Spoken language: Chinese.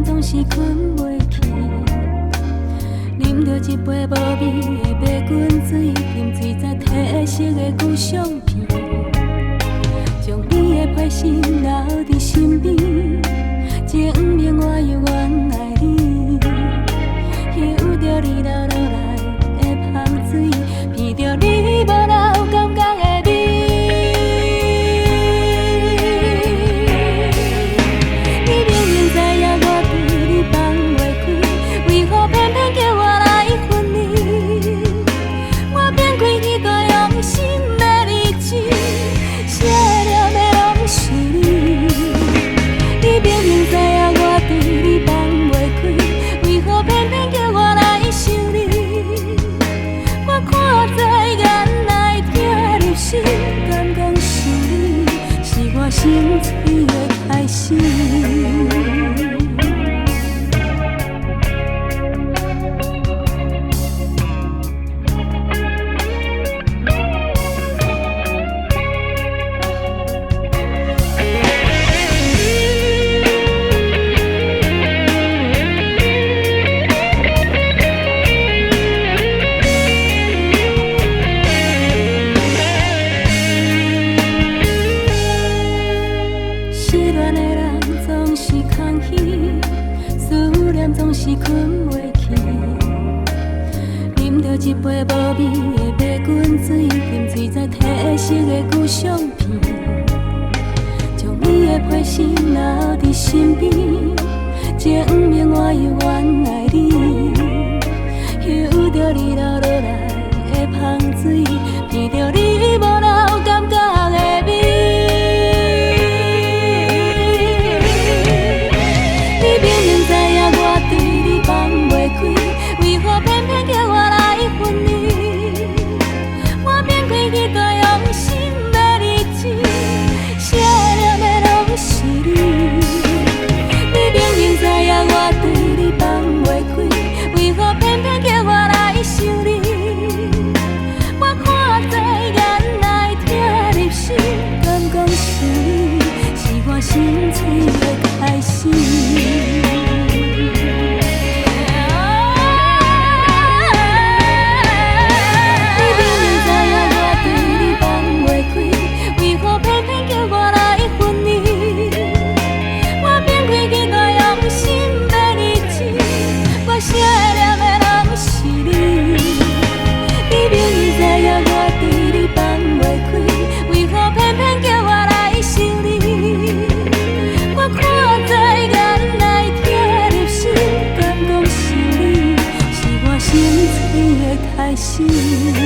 恋总是困袂去，啉着一杯无味的白滚水，啉醉在褪色的旧相片，将你的批心留伫身边，证明我犹原爱你。嗅着你流落来的香水，闻着你无留感觉的味。你明明知影我对你放袂开，为何偏偏叫我来分离？我变开迄个用心的日子，写了的拢是你。你明明知影我对你放袂开，为何偏偏叫我来想你？我看在眼内疼入心，敢讲是你，是我心碎的开始。总是困袂去，啉着一杯无味的白滚水，啉醉在褪色的旧相片，将你的批心留伫身边，证明我犹原爱你。嗅着你流落来的香水，闻着你无留感觉的味。你明明知影我对你放袂开，为何偏偏叫我来分离？我变开迄个用心的日子，写了的拢是你。你明明知影我对你放袂开，为何偏偏叫我来想你？我看在眼内疼入心，敢讲是你，是我心碎的开始。心碎的开始。